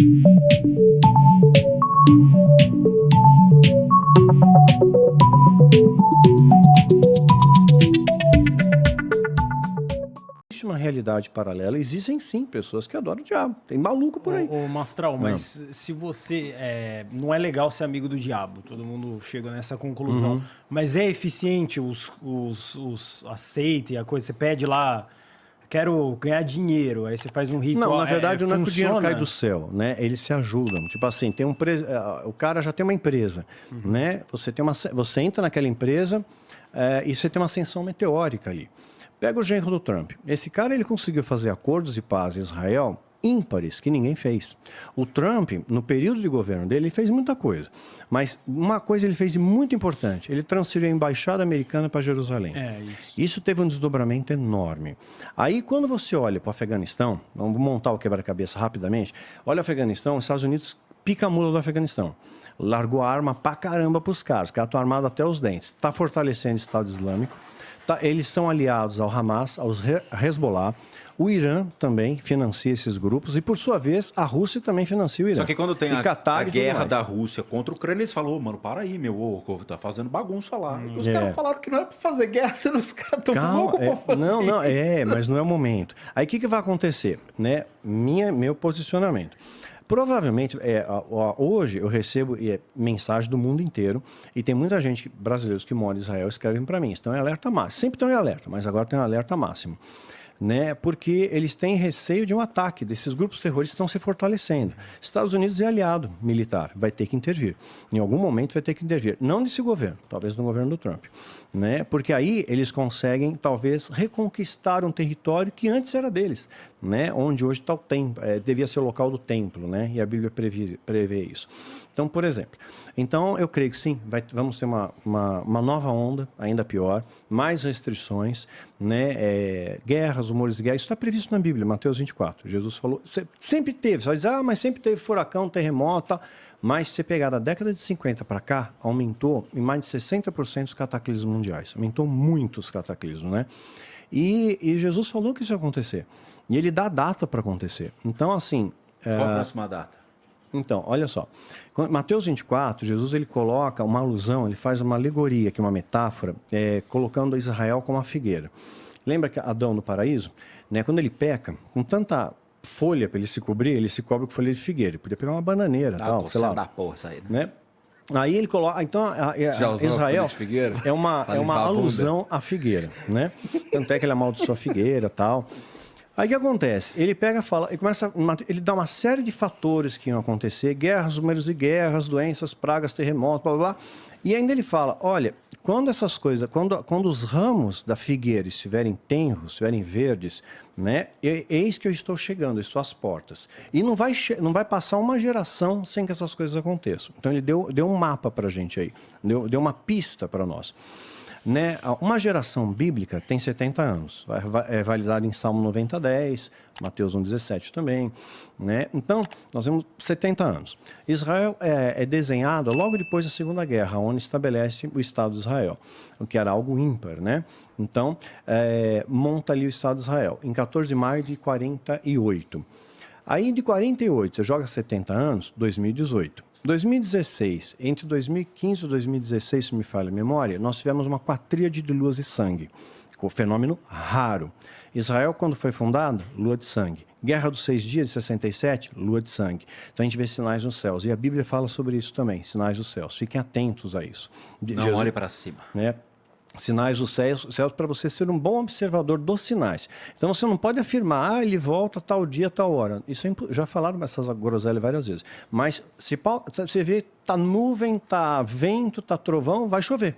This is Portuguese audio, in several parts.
Existe uma realidade paralela, existem sim pessoas que adoram o diabo, tem maluco por aí. Ô Mastral, mas se você... não é legal ser amigo do diabo, todo mundo chega nessa conclusão, mas é eficiente a seita e a coisa, você pede lá, quero ganhar dinheiro, aí você faz um ritual... Não, na verdade não é que o dinheiro funciona? cai do céu, né? Eles se ajudam. Tipo assim, tem o cara já tem uma empresa, né? Você entra naquela empresa e você tem uma ascensão meteórica ali. Pega o genro do Trump. Esse cara ele conseguiu fazer acordos de paz em Israel ímpares que ninguém fez. O Trump, no período de governo dele, ele fez muita coisa. Mas uma coisa ele fez muito importante. Ele transferiu a embaixada americana para Jerusalém. Isso teve um desdobramento enorme. Aí, quando você olha para o Afeganistão, vamos montar o quebra-cabeça rapidamente, olha o Afeganistão, os Estados Unidos pica a mula do Afeganistão. Largou a arma pra caramba para os caras estão armados até os dentes. Está fortalecendo o Estado Islâmico. Eles são aliados ao Hamas, aos Hezbollah. O Irã também financia esses grupos e, por sua vez, a Rússia também financia o Irã. Só que quando tem a guerra da Rússia contra a Ucrânia, eles falam, mano, para aí, tá fazendo bagunça lá. E os caras falaram que não é pra fazer guerra, senão os caras estão loucos pra fazer mas não é o momento. Aí o que vai acontecer? Né? Meu posicionamento. Provavelmente, hoje eu recebo mensagem do mundo inteiro e tem muita gente, brasileiros que moram em Israel, escrevem para mim, estão em alerta máximo. Sempre estão em alerta, mas agora tem um alerta máximo. Né? Porque eles têm receio de um ataque, desses grupos terroristas estão se fortalecendo. Estados Unidos é aliado militar, vai ter que intervir. Em algum momento vai ter que intervir. Não nesse governo, talvez no governo do Trump. Né? Porque aí eles conseguem, talvez, reconquistar um território que antes era deles. Né? Onde hoje está o templo, devia ser o local do templo, né? E a Bíblia prevê isso. Então, por exemplo, eu creio que sim, vamos ter uma nova onda, ainda pior, mais restrições, né? Guerras, rumores de guerra, isso está previsto na Bíblia, Mateus 24. Jesus falou, sempre teve, você vai dizer, mas sempre teve furacão, terremoto, tal. Mas se você pegar da década de 50 para cá, aumentou em mais de 60% os cataclismos mundiais, aumentou muito os cataclismos, né? E Jesus falou que isso ia acontecer. E ele dá data para acontecer. Então, assim... Qual a próxima data? Então, olha só. Mateus 24, Jesus ele coloca uma alusão, ele faz uma alegoria, que é uma metáfora, colocando Israel como uma figueira. Lembra que Adão no paraíso? Né, quando ele peca, com tanta folha para ele se cobrir, ele se cobre com folha de figueira. Ele podia pegar uma bananeira, tal, sei lá. Da porra, isso aí, né? Aí ele coloca... Então, Israel é uma alusão à figueira, né? Tanto é que ele amaldiçoa a figueira e tal. Aí o que acontece? Ele pega, fala, ele dá uma série de fatores que iam acontecer, guerras, números de guerras, doenças, pragas, terremotos, blá, blá, blá. E ainda ele fala, olha, quando essas coisas, quando os ramos da figueira estiverem tenros, estiverem verdes, né, eis que eu estou chegando, eu estou às portas. E não vai passar uma geração sem que essas coisas aconteçam. Então ele deu um mapa para a gente aí, deu uma pista para nós. Né? Uma geração bíblica tem 70 anos, é validado em Salmo 90:10, Mateus 1:17 também. Né? Então, nós temos 70 anos. Israel é desenhado logo depois da Segunda Guerra, onde estabelece o Estado de Israel, o que era algo ímpar. Né? Então, monta ali o Estado de Israel, em 14 de maio de 48. Aí, de 48, você joga 70 anos, 2018. 2016, entre 2015 e 2016, se me falha a memória, nós tivemos uma quatríade de luas de sangue, um fenômeno raro. Israel, quando foi fundado, lua de sangue. Guerra dos 6 Dias, de 67, lua de sangue. Então a gente vê sinais nos céus. E a Bíblia fala sobre isso também, sinais dos céus. Fiquem atentos a isso. Não olhe para cima. Né? Sinais dos céus para você ser um bom observador dos sinais. Então você não pode afirmar, ele volta tal dia, tal hora. Isso já falaram essas groselhas várias vezes. Mas se você vê, tá nuvem, tá vento, tá trovão, vai chover.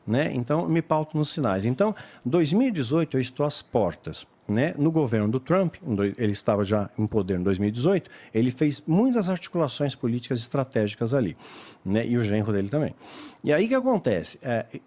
Né? Então me pauto nos sinais. Então, 2018 eu estou às portas. Né? No governo do Trump, ele estava já em poder em 2018, ele fez muitas articulações políticas estratégicas ali, né? E o genro dele também. E aí o que acontece?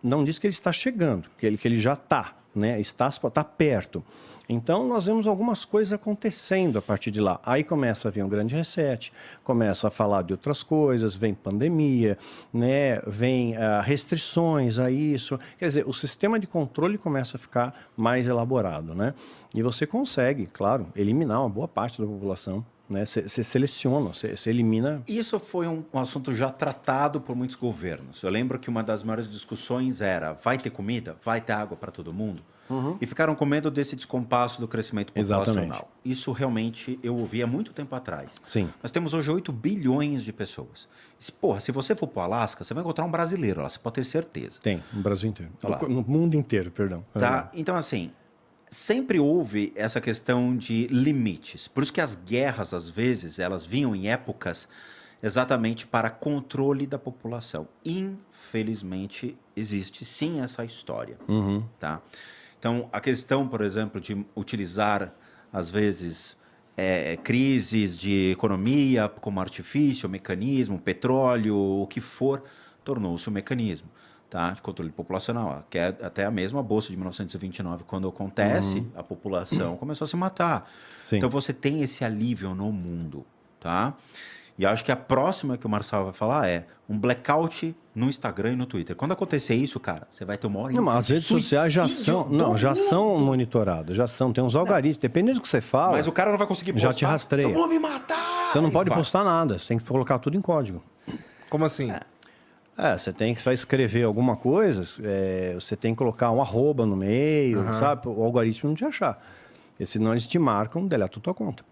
Não diz que ele está chegando, que ele já está, né? Está perto. Então, nós vemos algumas coisas acontecendo a partir de lá. Aí começa a vir um grande reset, começa a falar de outras coisas, vem pandemia, né? Vem restrições a isso. Quer dizer, o sistema de controle começa a ficar mais elaborado, né? E você consegue, claro, eliminar uma boa parte da população né? Você seleciona, você elimina. Isso foi um assunto já tratado por muitos governos. Eu lembro que uma das maiores discussões era: vai ter comida? Vai ter água para todo mundo? E ficaram com medo desse descompasso do crescimento populacional. Exatamente. Isso realmente eu ouvi há muito tempo atrás. Sim. Nós temos hoje 8 bilhões de pessoas. Se você for para o Alasca, você vai encontrar um brasileiro lá, você pode ter certeza. Tem, no Brasil inteiro. No mundo inteiro, perdão. Tá? Então, assim, sempre houve essa questão de limites. Por isso que as guerras, às vezes, elas vinham em épocas exatamente para controle da população. Infelizmente, existe sim essa história. Tá? Então, a questão, por exemplo, de utilizar, às vezes, crises de economia como artifício, mecanismo, petróleo, o que for, tornou-se um mecanismo, tá, de controle populacional, que é até a mesma Bolsa de 1929, quando acontece, a população começou a se matar. Sim. Então, você tem esse alívio no mundo. Tá? E acho que a próxima que o Marçal vai falar é um blackout no Instagram e no Twitter. Quando acontecer isso, cara, você vai ter uma hora Não, mas as redes sociais já são monitoradas, tem uns algoritmos, dependendo do que você fala. Mas o cara não vai conseguir postar. Já te rastreia. Eu vou me matar! Você não pode postar nada, você tem que colocar tudo em código. Como assim? Você tem que só escrever alguma coisa, você tem que colocar um arroba no meio, sabe? O algoritmo não te achar. E senão eles te marcam, deletam tua conta.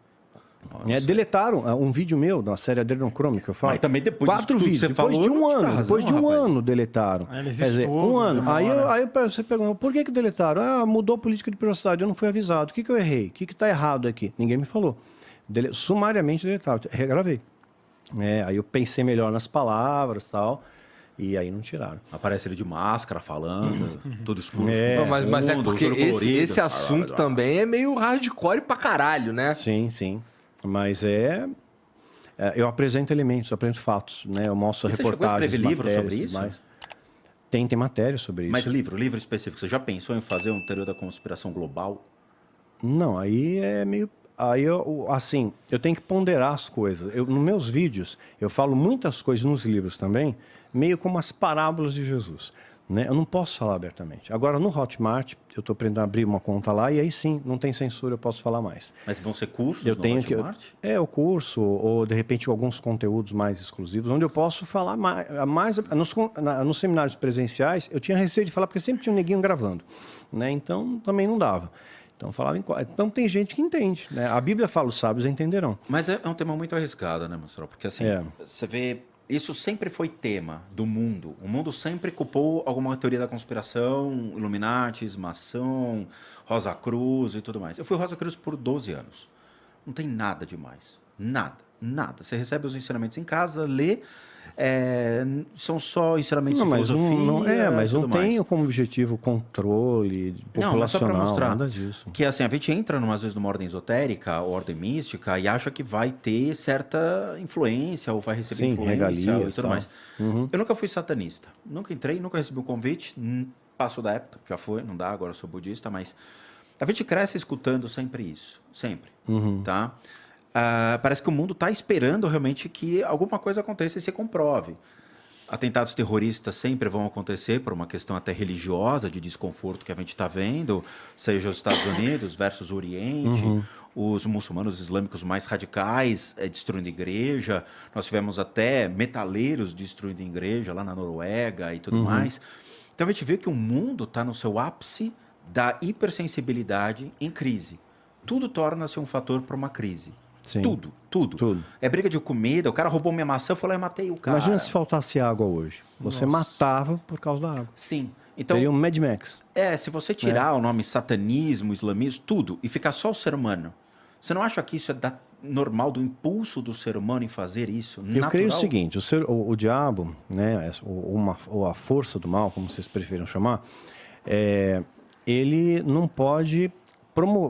Deletaram um vídeo meu da série Adrenochrome que eu falo. Mas também depois 4 vídeos. Você depois falou, de um ano. Depois de um ano deletaram. Eles Quer dizer, estudam, um ano. demora. Aí você pergunta, por que deletaram? Mudou a política de privacidade, eu não fui avisado. O que eu errei? O que está errado aqui? Ninguém me falou. Sumariamente deletaram. Regravei. Aí eu pensei melhor nas palavras e tal. E aí não tiraram. Aparece ele de máscara falando, tudo escuro. Mas é porque esse assunto também é meio hardcore pra caralho, né? Sim, sim. Mas eu apresento elementos, eu apresento fatos, né? Eu mostro reportagens, você chegou a escrever livro sobre isso? Mas tem matéria sobre isso. Mas livro específico, você já pensou em fazer um teoria da conspiração global? Não, aí é meio... Aí eu tenho que ponderar as coisas. Nos meus vídeos, eu falo muitas coisas nos livros também, meio como as parábolas de Jesus. Né? Eu não posso falar abertamente. Agora, no Hotmart, eu estou aprendendo a abrir uma conta lá e aí sim, não tem censura, eu posso falar mais. Mas vão ser cursos no Hotmart? O curso, ou de repente alguns conteúdos mais exclusivos, onde eu posso falar mais nos seminários presenciais, eu tinha receio de falar, porque sempre tinha um neguinho gravando. Né? Então, também não dava. Então tem gente que entende. Né? A Bíblia fala, os sábios entenderão. Mas é um tema muito arriscado, né, Marcelo? Porque assim, você vê... Isso sempre foi tema do mundo. O mundo sempre culpou alguma teoria da conspiração, Illuminati, maçom, Rosa Cruz e tudo mais. Eu fui Rosa Cruz por 12 anos. Não tem nada demais. Nada. Você recebe os ensinamentos em casa, lê... são só ensinamentos de filosofia. Mas não tem como objetivo controle populacional, nada disso. Que assim, a gente entra às vezes numa ordem esotérica, ordem mística, e acha que vai ter certa influência, ou vai receber influência regalias, e tudo mais. Eu nunca fui satanista. Nunca entrei, nunca recebi um convite. Passou da época, já foi, não dá, agora eu sou budista, mas a gente cresce escutando sempre isso. Sempre. Tá? Parece que o mundo está esperando realmente que alguma coisa aconteça e se comprove. Atentados terroristas sempre vão acontecer por uma questão até religiosa, de desconforto que a gente está vendo, seja os Estados Unidos versus o Oriente, os muçulmanos islâmicos mais radicais destruindo igreja. Nós tivemos até metaleiros destruindo igreja lá na Noruega e tudo mais. Então a gente vê que o mundo está no seu ápice da hipersensibilidade em crise. Tudo torna-se um fator para uma crise. Sim. Tudo. É briga de comida, o cara roubou minha maçã, eu falei, eu matei o cara. Imagina se faltasse água hoje. Você matava por causa da água. Sim. Então, seria um Mad Max. Se você tirar o nome satanismo, islamismo, tudo, e ficar só o ser humano, você não acha que isso é normal do impulso do ser humano em fazer isso? Eu natural? creio o seguinte, o diabo, né, ou a força do mal, como vocês preferem chamar, ele não pode...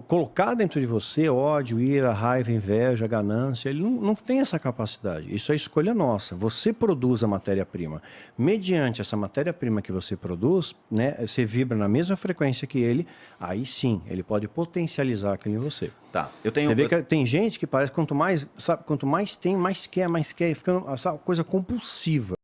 colocar dentro de você ódio, ira, raiva, inveja, ganância, ele não tem essa capacidade. Isso é escolha nossa. Você produz a matéria-prima. Mediante essa matéria-prima que você produz, né, você vibra na mesma frequência que ele, aí sim, ele pode potencializar aquilo em você. Tá. Tem gente que parece que quanto mais tem, mais quer, fica uma coisa compulsiva.